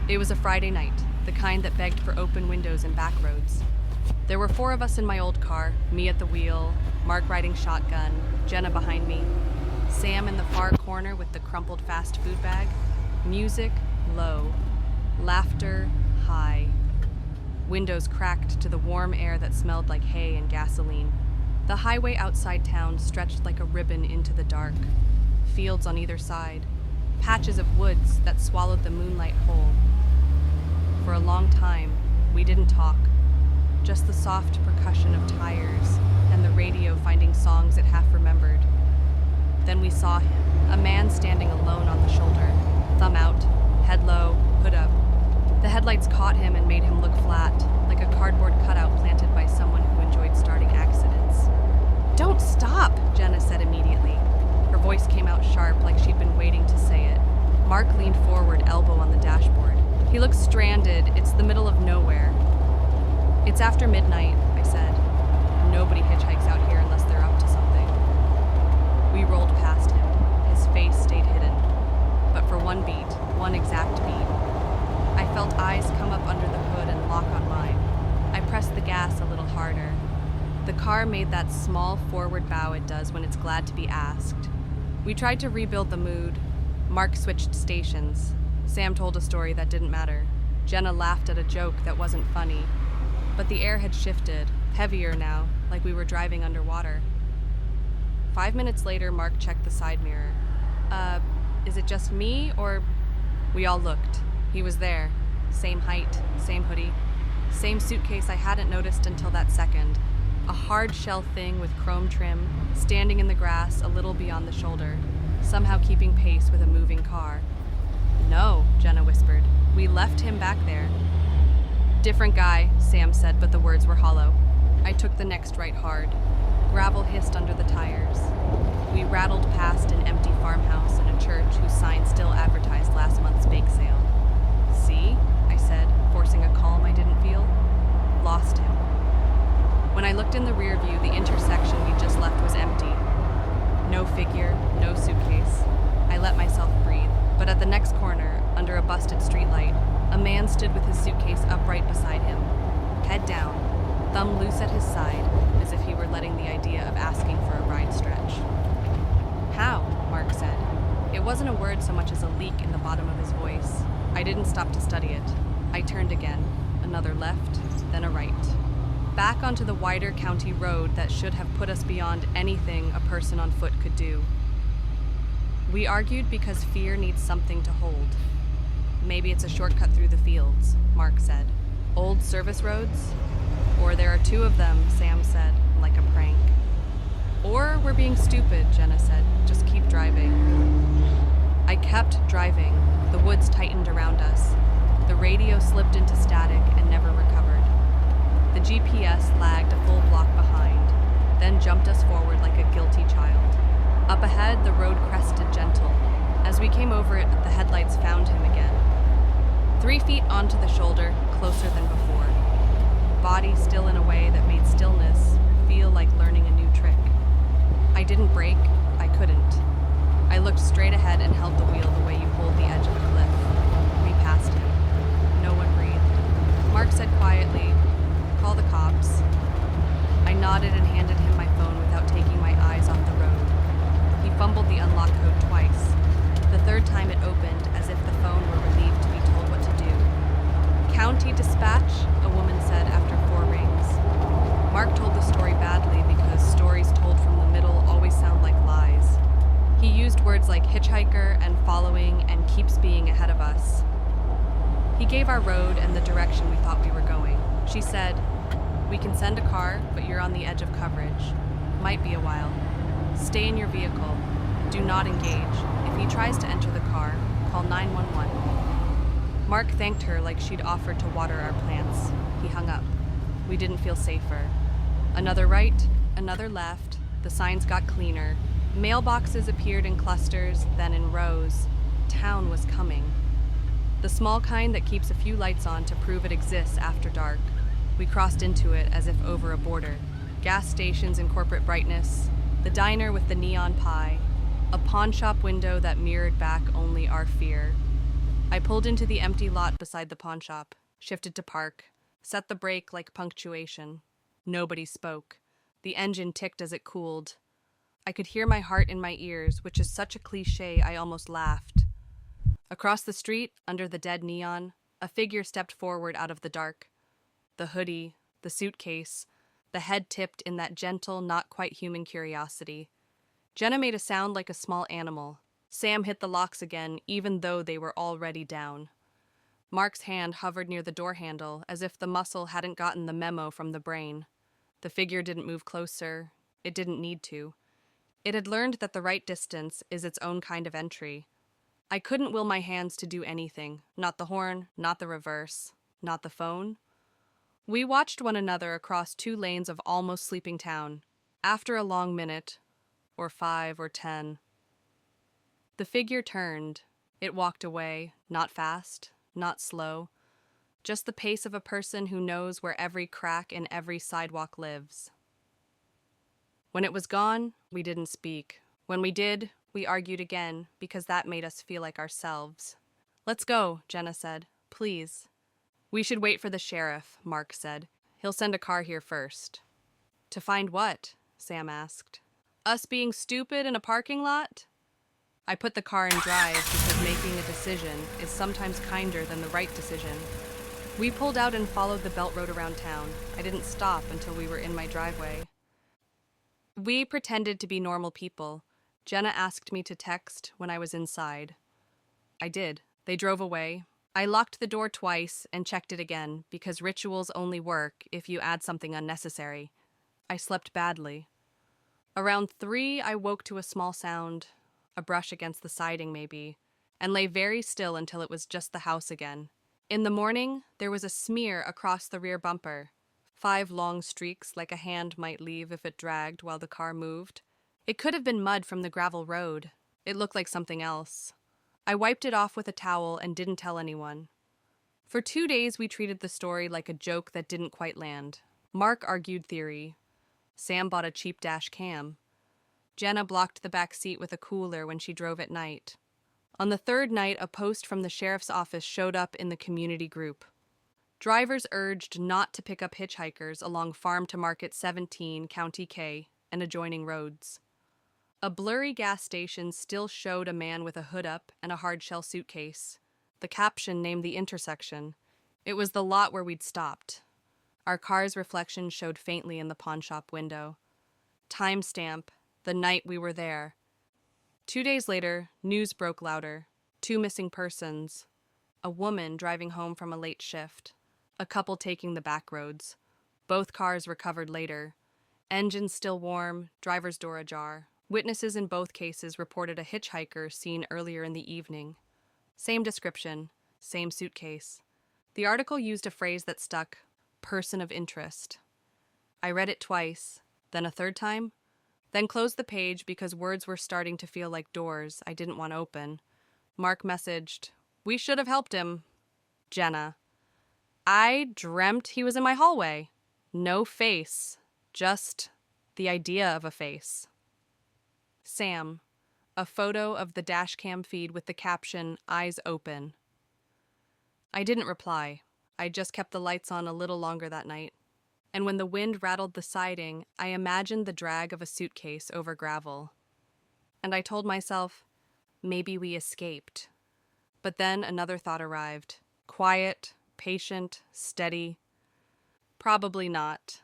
It was a Friday night, the kind that begged for open windows and back roads. There were 4 of us in my old car, me at the wheel, Mark riding shotgun, Jenna behind me, Sam in the far corner with the crumpled fast food bag, music low, laughter high. Windows cracked to the warm air that smelled like hay and gasoline. The highway outside town stretched like a ribbon into the dark. Fields on either side, patches of woods that swallowed the moonlight whole. For a long time, we didn't talk, just the soft percussion of tires and the radio finding songs it half remembered. Then we saw him, a man standing alone on the shoulder, thumb out, head low, hood up. The headlights caught him and made him look flat, like a cardboard cutout planted by someone who enjoyed starting accidents. "Don't stop," Jenna said immediately. Her voice came out sharp, like she'd been waiting to say it. Mark leaned forward, elbow on the dashboard. He looked stranded. It's the middle of nowhere. "It's after midnight," I said. "Nobody hitchhikes out here unless they're up to something." We rolled past him. His face stayed hidden. But for one beat, one exact beat, I felt eyes come up under the hood and lock on mine. I pressed the gas a little harder. The car made that small forward bow it does when it's glad to be asked. We tried to rebuild the mood. Mark switched stations. Sam told a story that didn't matter. Jenna laughed at a joke that wasn't funny. But the air had shifted, heavier now, like we were driving underwater. 5 minutes later, Mark checked the side mirror. Is it just me, or..." We all looked. He was there. Same height, same hoodie, same suitcase I hadn't noticed until that second. A hard shell thing with chrome trim, standing in the grass a little beyond the shoulder, somehow keeping pace with a moving car. "No," Jenna whispered. "We left him back there." "Different guy," Sam said, but the words were hollow. I took the next right hard. Gravel hissed under the tires. We rattled past an empty farmhouse and a church whose sign still advertised last month's bake sale. "See?" I said, forcing a calm I didn't feel. "Lost him." When I looked in the rear view, the intersection we just left was empty. No figure, no suitcase. I let myself breathe, but at the next corner, under a busted streetlight, a man stood with his suitcase upright beside him, head down, thumb loose at his side, as if he were letting the idea of asking for a ride stretch. "How?" Mark said. It wasn't a word so much as a leak in the bottom of his voice. I didn't stop to study it. I turned again, another left, then a right. Back onto the wider county road that should have put us beyond anything a person on foot could do. We argued because fear needs something to hold. "Maybe it's a shortcut through the fields," Mark said. "Old service roads? Or there are 2 of them," Sam said, like a prank. "Or we're being stupid," Jenna said. "Just keep driving." I kept driving. The woods tightened around us. The radio slipped into static and never recovered. The GPS lagged a full block behind, then jumped us forward like a guilty child. Up ahead, the road crested gentle. As we came over it, the headlights found him again. 3 feet onto the shoulder, closer than before. Body still in a way that made stillness feel like learning a new trick. I didn't brake, I couldn't. I looked straight ahead and held the wheel the way you hold the edge of a cliff. We passed him. No one breathed. Mark said quietly, "Call the cops." I nodded and handed him my phone without taking my eyes off the road. He fumbled the unlock code twice. The 3rd time it opened, as if the phone were relieved to be told what to do. "County Dispatch," a woman said after 4 rings. Mark told the story badly because stories told from the middle always sound like lies. He used words like hitchhiker and following and keeps being ahead of us. He gave our road and the direction we thought we were going. She said, "We can send a car, but you're on the edge of coverage. Might be a while. Stay in your vehicle. Do not engage. If he tries to enter the car, call 911. Mark thanked her like she'd offered to water our plants. He hung up. We didn't feel safer. Another right, another left. The signs got cleaner. Mailboxes appeared in clusters, then in rows. Town was coming. The small kind that keeps a few lights on to prove it exists after dark. We crossed into it as if over a border. Gas stations in corporate brightness, the diner with the neon pie, a pawn shop window that mirrored back only our fear. I pulled into the empty lot beside the pawn shop, shifted to park, set the brake like punctuation. Nobody spoke. The engine ticked as it cooled. I could hear my heart in my ears, which is such a cliche I almost laughed. Across the street, under the dead neon, a figure stepped forward out of the dark. The hoodie, the suitcase, the head tipped in that gentle, not quite human curiosity. Jenna made a sound like a small animal. Sam hit the locks again, even though they were already down. Mark's hand hovered near the door handle, as if the muscle hadn't gotten the memo from the brain. The figure didn't move closer. It didn't need to. It had learned that the right distance is its own kind of entry. I couldn't will my hands to do anything. Not the horn, not the reverse, not the phone. We watched one another across 2 lanes of almost sleeping town. After a long minute, or 5 or 10, the figure turned. It walked away, not fast, not slow, just the pace of a person who knows where every crack in every sidewalk lives. When it was gone, we didn't speak. When we did, we argued again, because that made us feel like ourselves. "Let's go," Jenna said. "Please." "We should wait for the sheriff," Mark said. "He'll send a car here first." "To find what?" Sam asked. "Us being stupid in a parking lot?" I put the car in drive because making a decision is sometimes kinder than the right decision. We pulled out and followed the belt road around town. I didn't stop until we were in my driveway. We pretended to be normal people. Jenna asked me to text when I was inside. I did. They drove away. I locked the door twice and checked it again because rituals only work if you add something unnecessary. I slept badly. Around 3, I woke to a small sound, a brush against the siding maybe, and lay very still until it was just the house again. In the morning, there was a smear across the rear bumper. 5 long streaks like a hand might leave if it dragged while the car moved. It could have been mud from the gravel road. It looked like something else. I wiped it off with a towel and didn't tell anyone. For 2 days, we treated the story like a joke that didn't quite land. Mark argued theory. Sam bought a cheap dash cam. Jenna blocked the back seat with a cooler when she drove at night. On the 3rd night, a post from the sheriff's office showed up in the community group. Drivers urged not to pick up hitchhikers along Farm to Market 17, County K, and adjoining roads. A blurry gas station still showed a man with a hood up and a hard-shell suitcase. The caption named the intersection. It was the lot where we'd stopped. Our car's reflection showed faintly in the pawn shop window. Timestamp, the night we were there. 2 days later, news broke louder. 2 missing persons. A woman driving home from a late shift. A couple taking the back roads. Both cars recovered later. Engines still warm, driver's door ajar. Witnesses in both cases reported a hitchhiker seen earlier in the evening. Same description, same suitcase. The article used a phrase that stuck, person of interest. I read it twice, then a 3rd time, then closed the page because words were starting to feel like doors I didn't want to open. Mark messaged, "We should have helped him." Jenna, I dreamt he was in my hallway. No face, just the idea of a face. Sam, a photo of the dashcam feed with the caption, "Eyes open." I didn't reply. I just kept the lights on a little longer that night. And when the wind rattled the siding, I imagined the drag of a suitcase over gravel. And I told myself, maybe we escaped. But then another thought arrived. Quiet, patient, steady. Probably not.